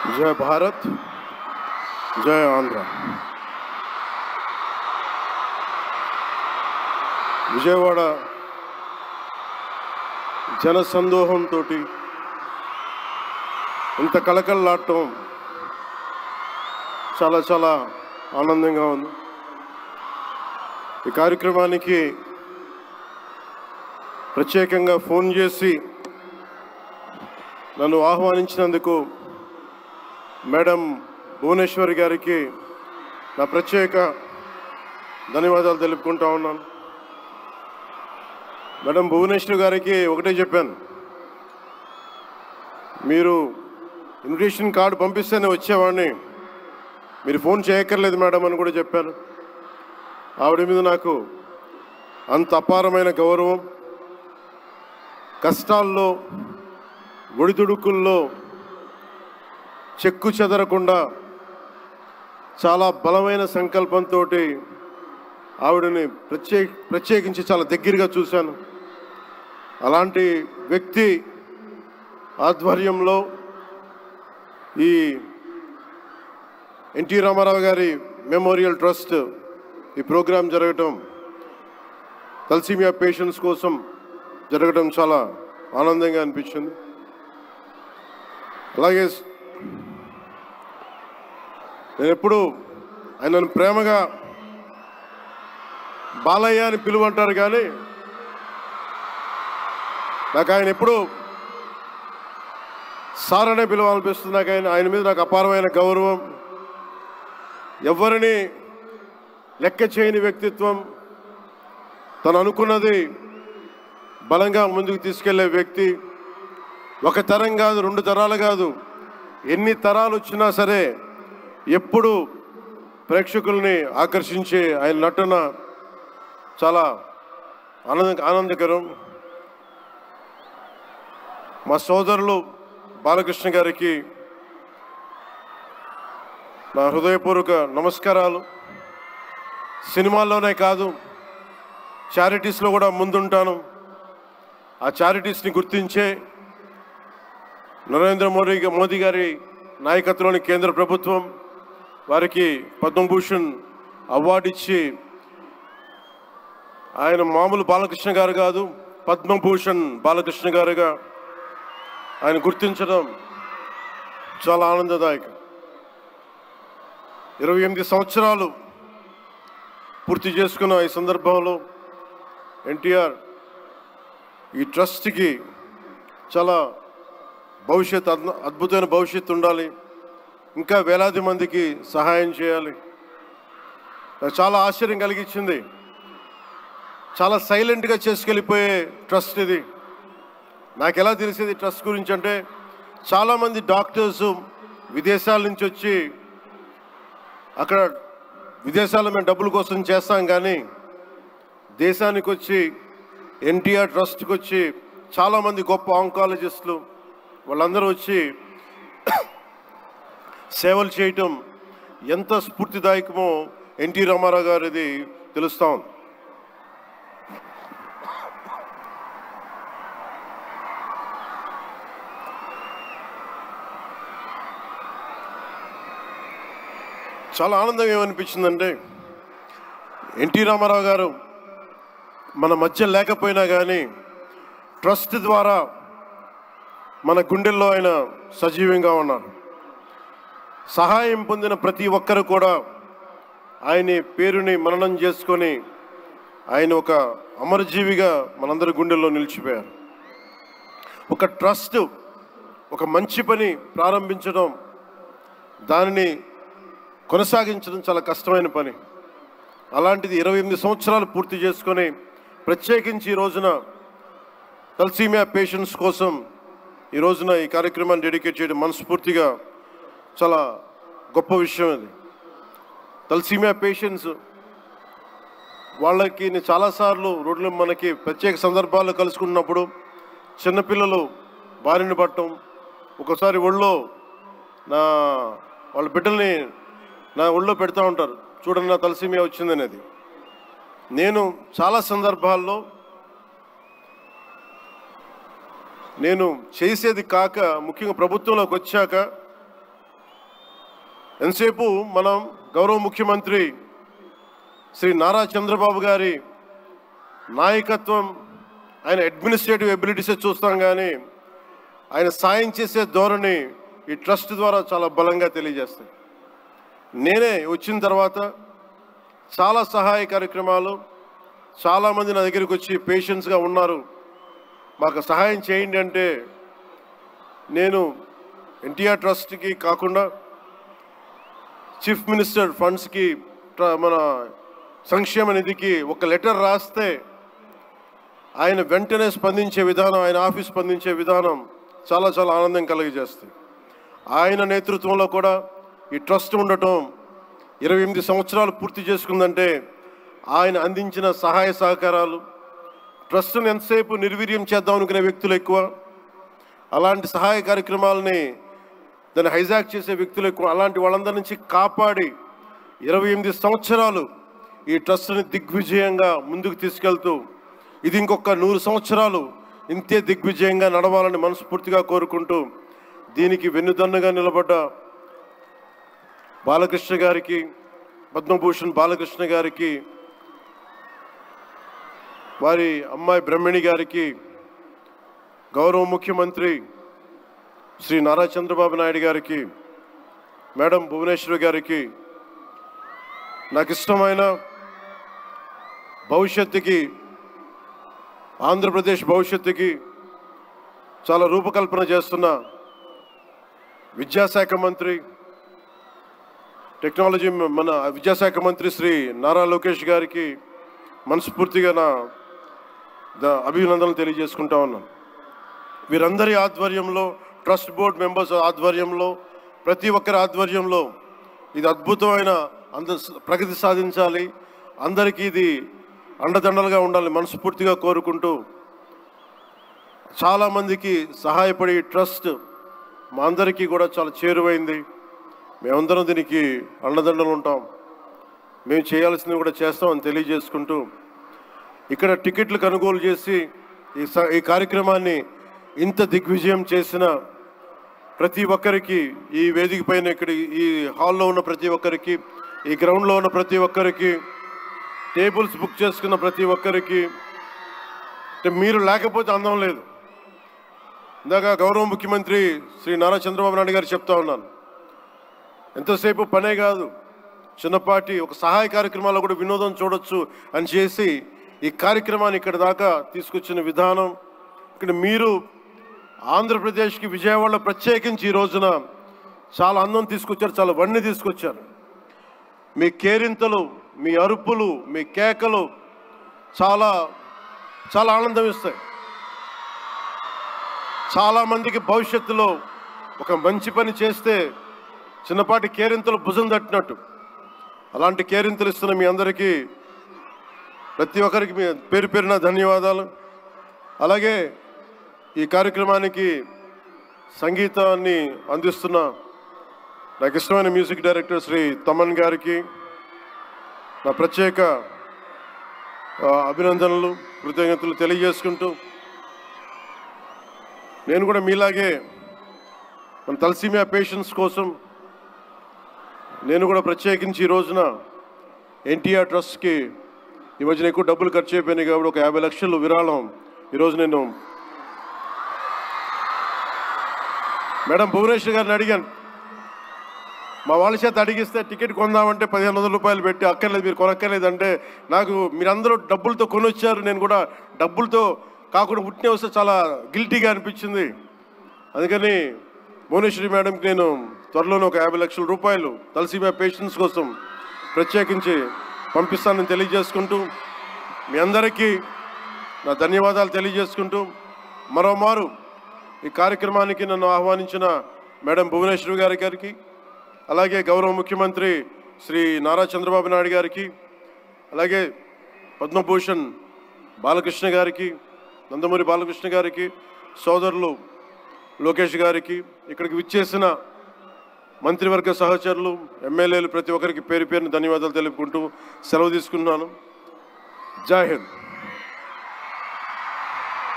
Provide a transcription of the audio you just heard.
जय भारत, जय आंध्र। విజయవాడ జనసందోహంతో ఇంత కలకలలాడటం చాలా చాలా ఆనందంగా ఉంది. ఈ కార్యక్రమానికి ప్రత్యేకంగా ఫోన్ చేసి నన్ను ఆహ్వానించినందుకు మేడం భువనేశ్వరి గారికి నా ప్రత్యేక ధన్యవాదాలు తెలుపుకుంటా ఉన్నాను. మేడం భువనేశ్వరి గారికి ఒకటే చెప్పాను, మీరు ఇన్విటేషన్ కార్డు పంపిస్తేనే వచ్చేవాడిని, మీరు ఫోన్ చేయక్కర్లేదు మేడం అని కూడా చెప్పాను. ఆవిడ మీద నాకు అంత అపారమైన గౌరవం. కష్టాల్లో ఒడిదుడుకుల్లో చెక్కు చెదరకుండా చాలా బలమైన సంకల్పంతో ఆవిడని ప్రత్యేకించి చాలా దగ్గరగా చూశాను. అలాంటి వ్యక్తి ఆధ్వర్యంలో ఈ ఎన్టీ రామారావు గారి మెమోరియల్ ట్రస్ట్ ఈ ప్రోగ్రాం జరగటం, తలసీమియా పేషెంట్స్ కోసం జరగడం చాలా ఆనందంగా అనిపించింది. అలాగే నేను ఎప్పుడు ఆయనను ప్రేమగా బాలయ్య అని పిలువంటారు, కానీ నాకు ఆయన ఎప్పుడు సార్ అనే పిలవాలనిపిస్తుంది. నాకు ఆయన మీద నాకు అపారమైన గౌరవం. ఎవరిని లెక్క చేయని వ్యక్తిత్వం, తను అనుకున్నది బలంగా ముందుకు తీసుకెళ్లే వ్యక్తి. ఒక తరం కాదు, 2 తరాలు కాదు, ఎన్ని తరాలు వచ్చినా సరే ఎప్పుడు ప్రేక్షకుల్ని ఆకర్షించే ఆయన నటన చాలా ఆనందకరం. మా సోదరులు బాలకృష్ణ గారికి నా హృదయపూర్వక నమస్కారాలు. సినిమాల్లోనే కాదు, చారిటీస్లో కూడా ముందుంటాను. ఆ చారిటీస్ని గుర్తించే నరేంద్ర మోదీ గారి నాయకత్వంలోని కేంద్ర ప్రభుత్వం వారికి పద్మభూషణ్ అవార్డు ఇచ్చి, ఆయన మామూలు బాలకృష్ణ గారు కాదు, పద్మభూషణ్ బాలకృష్ణ గారుగా ఆయన గుర్తించడం చాలా ఆనందదాయకం. 28 సంవత్సరాలు పూర్తి చేసుకున్న ఈ సందర్భంలో ఎన్టీఆర్ ఈ ట్రస్ట్కి చాలా అద్భుతమైన భవిష్యత్తు ఉండాలి, ఇంకా వేలాది మందికి సహాయం చేయాలి. నాకు చాలా ఆశ్చర్యం కలిగించింది. చాలా సైలెంట్గా చేసుకెళ్ళిపోయే ట్రస్ట్ ఇది. నాకు ఎలా తెలిసేది ట్రస్ట్ గురించి అంటే, చాలామంది డాక్టర్స్ విదేశాల నుంచి వచ్చి అక్కడ విదేశాల్లో మేము డబ్బుల కోసం చేస్తాం, కానీ దేశానికి వచ్చి ఎన్టీఆర్ ట్రస్ట్కి వచ్చి చాలామంది గొప్ప ఆంకాలజిస్టులు వాళ్ళందరూ వచ్చి సేవలు చేయటం ఎంత స్ఫూర్తిదాయకమో ఎన్టీ రామారావు గారిది తెలుస్తా ఉంది. చాలా ఆనందం ఏమనిపించిందంటే, ఎన్టీ రామారావు గారు మన మధ్య లేకపోయినా కానీ ట్రస్ట్ ద్వారా మన గుండెల్లో ఆయన సజీవంగా ఉన్నారు. సహాయం పొందిన ప్రతి ఒక్కరు కూడా ఆయన పేరుని మననం చేసుకొని ఆయన ఒక అమరజీవిగా మనందరి గుండెల్లో నిలిచిపోయారు. ఒక ట్రస్ట్ ఒక మంచి పని ప్రారంభించడం, దానిని కొనసాగించడం చాలా కష్టమైన పని. అలాంటిది 28 సంవత్సరాలు పూర్తి చేసుకొని ప్రత్యేకించి ఈ రోజున తలసీమియా పేషెంట్స్ కోసం ఈ రోజున ఈ కార్యక్రమాన్ని డెడికేట్ చేయడం మనస్ఫూర్తిగా చాలా గొప్ప విషయం. అది తలసీమియా పేషెంట్స్ వాళ్ళకి నేను చాలాసార్లు రోడ్లు మనకి ప్రత్యేక సందర్భాల్లో కలుసుకున్నప్పుడు చిన్నపిల్లలు బారిన పడటం, ఒకసారి ఒళ్ళో వాళ్ళ బిడ్డల్ని నా ఒళ్ళో పెడతా ఉంటారు, చూడండి నా తలసీమియా వచ్చిందనేది. నేను చాలా సందర్భాల్లో నేను చేసేది కాక, ముఖ్యంగా ప్రభుత్వంలోకి వచ్చాక ఎంతసేపు మనం గౌరవ ముఖ్యమంత్రి శ్రీ నారా చంద్రబాబు గారి నాయకత్వం, ఆయన అడ్మినిస్ట్రేటివ్ ఎబిలిటీస్ చూస్తాం, కానీ ఆయన సాయం చేసే ధోరణి ఈ ట్రస్ట్ ద్వారా చాలా బలంగా తెలియజేస్తాయి. నేనే వచ్చిన తర్వాత చాలా సహాయ కార్యక్రమాలు, చాలామంది నా దగ్గరికి వచ్చి పేషెంట్స్గా ఉన్నారు, మాకు సహాయం చేయండి అంటే నేను ఎన్టీఆర్ ట్రస్ట్కి కాకుండా చీఫ్ మినిస్టర్ ఫండ్స్కి, మన సంక్షేమ నిధికి ఒక లెటర్ రాస్తే ఆయన వెంటనే స్పందించే విధానం, ఆయన ఆఫీస్ స్పందించే విధానం చాలా చాలా ఆనందం కలిగజేస్తుంది. ఆయన నేతృత్వంలో కూడా ఈ ట్రస్ట్ ఉండటం 28 సంవత్సరాలు పూర్తి చేసుకుందంటే ఆయన అందించిన సహాయ సహకారాలు, ట్రస్ట్ను ఎంతసేపు నిర్వీర్యం చేద్దాం అనుకునే వ్యక్తులు ఎక్కువ, అలాంటి సహాయ కార్యక్రమాలని దాన్ని హైజాక్ చేసే వ్యక్తులు ఎక్కువ. అలాంటి వాళ్ళందరి నుంచి కాపాడి 28 సంవత్సరాలు ఈ ట్రస్ట్ని దిగ్విజయంగా ముందుకు తీసుకెళ్తూ ఇది ఇంకొక 100 సంవత్సరాలు ఇంతే దిగ్విజయంగా నడవాలని మనస్ఫూర్తిగా కోరుకుంటూ, దీనికి వెన్నుదన్నుగా నిలబడ్డ బాలకృష్ణ గారికి, పద్మభూషణ్ బాలకృష్ణ గారికి, వారి అమ్మాయి బ్రహ్మణి గారికి, గౌరవ ముఖ్యమంత్రి శ్రీ నారా చంద్రబాబు నాయుడు గారికి, మేడం భువనేశ్వరి గారికి, నాకు ఇష్టమైన భవిష్యత్తుకి, ఆంధ్రప్రదేశ్ భవిష్యత్తుకి చాలా రూపకల్పన చేస్తున్న విద్యాశాఖ మంత్రి, టెక్నాలజీ మన విద్యాశాఖ మంత్రి శ్రీ నారా లోకేష్ గారికి మనస్ఫూర్తిగా నా అభినందనలు తెలియజేసుకుంటా ఉన్నాను. వీరందరి ఆధ్వర్యంలో, ట్రస్ట్ బోర్డ్ మెంబర్స్ ఆధ్వర్యంలో, ప్రతి ఒక్కరి ఆధ్వర్యంలో ఇది అద్భుతమైన ప్రగతి సాధించాలి, అందరికీ ఇది అండదండలుగా ఉండాలి మనస్ఫూర్తిగా కోరుకుంటూ, చాలామందికి సహాయపడి ట్రస్ట్ మా అందరికీ కూడా చాలా చేరువైంది. మేమందరం దీనికి అండదండలు ఉంటాం, మేము చేయాల్సింది కూడా చేస్తామని తెలియజేసుకుంటూ, ఇక్కడ టికెట్లు కొనుగోలు చేసి ఈ కార్యక్రమాన్ని ఇంత దిగ్విజయం చేసిన ప్రతి ఒక్కరికి, ఈ వేదిక పైన ఇక్కడ ఈ హాల్లో ఉన్న ప్రతి ఒక్కరికి, ఈ గ్రౌండ్లో ఉన్న ప్రతి ఒక్కరికి, టేబుల్స్ బుక్ చేసుకున్న ప్రతి ఒక్కరికి, మీరు లేకపోతే అందం లేదు. ఇందాక గౌరవ ముఖ్యమంత్రి శ్రీ నారా చంద్రబాబు నాయుడు గారు చెప్తా ఉన్నాను, ఎంతసేపు పనే కాదు, చిన్నపాటి ఒక సహాయ కార్యక్రమాల్లో కూడా వినోదం చూడొచ్చు అని చేసి ఈ కార్యక్రమాన్ని ఇక్కడ దాకా తీసుకొచ్చిన విధానం, ఇక్కడ మీరు ఆంధ్రప్రదేశ్కి విజయవాడలో ప్రత్యేకించి ఈ రోజున చాలా అందం తీసుకొచ్చారు, చాలా వన్నె తీసుకొచ్చారు. మీ కేరింతలు, మీ అరుపులు, మీ కేకలు చాలా చాలా ఆనందం ఇస్తాయి. చాలామందికి భవిష్యత్తులో ఒక మంచి పని చేస్తే చిన్నపాటి కేరింతలు భుజం తట్టినట్టు, అలాంటి కేరింతలు ఇస్తున్న మీ అందరికీ, ప్రతి ఒక్కరికి మీ పేరు పేరున ధన్యవాదాలు. అలాగే ఈ కార్యక్రమానికి సంగీతాన్ని అందిస్తున్న నాకు ఇష్టమైన మ్యూజిక్ డైరెక్టర్ శ్రీ తమన్ గారికి నా ప్రత్యేక అభినందనలు, కృతజ్ఞతలు తెలియజేసుకుంటూ, నేను కూడా మీలాగే మన తలసీమియా పేషెంట్స్ కోసం నేను కూడా ప్రత్యేకించి ఈ రోజున ఎన్టీఆర్ ట్రస్ట్కి ఈ మధ్యన ఎక్కువ డబ్బులు ఖర్చు అయిపోయినాయి కాబట్టి ఒక 50 లక్షలు విరాళం ఈరోజు నేను మేడం భువనేశ్వర్ గారిని అడిగాను. మా వాళ్ళ చేత అడిగిస్తే టికెట్ కొందామంటే 1500 రూపాయలు పెట్టి, అక్కర్లేదు మీరు కొనక్కర్లేదంటే, నాకు మీరందరూ డబ్బులతో కొనొచ్చారు, నేను కూడా డబ్బులతో కాకుండా ఉట్టినే వస్తే చాలా గిల్టీగా అనిపించింది. అందుకని భువనేశ్వరి మేడంకి నేను త్వరలోనే ఒక 50 లక్షల రూపాయలు తలసీమియా పేషెంట్స్ కోసం ప్రత్యేకించి పంపిస్తానని తెలియజేసుకుంటూ, మీ అందరికీ నా ధన్యవాదాలు తెలియజేసుకుంటూ, మరోమారు ఈ కార్యక్రమానికి నన్ను ఆహ్వానించిన మేడం భువనేశ్వరి గారికి, అలాగే గౌరవ ముఖ్యమంత్రి శ్రీ నారా చంద్రబాబు నాయుడు గారికి, అలాగే పద్మభూషణ్ బాలకృష్ణ గారికి, నందమూరి బాలకృష్ణ గారికి, సోదరులు లోకేష్ గారికి, ఇక్కడికి విచ్చేసిన మంత్రివర్గ సహచరులు, ఎమ్మెల్యేలు ప్రతి ఒక్కరికి పేరు పేరున ధన్యవాదాలు తెలుపుకుంటూ సెలవు తీసుకున్నాను. జై హింద్.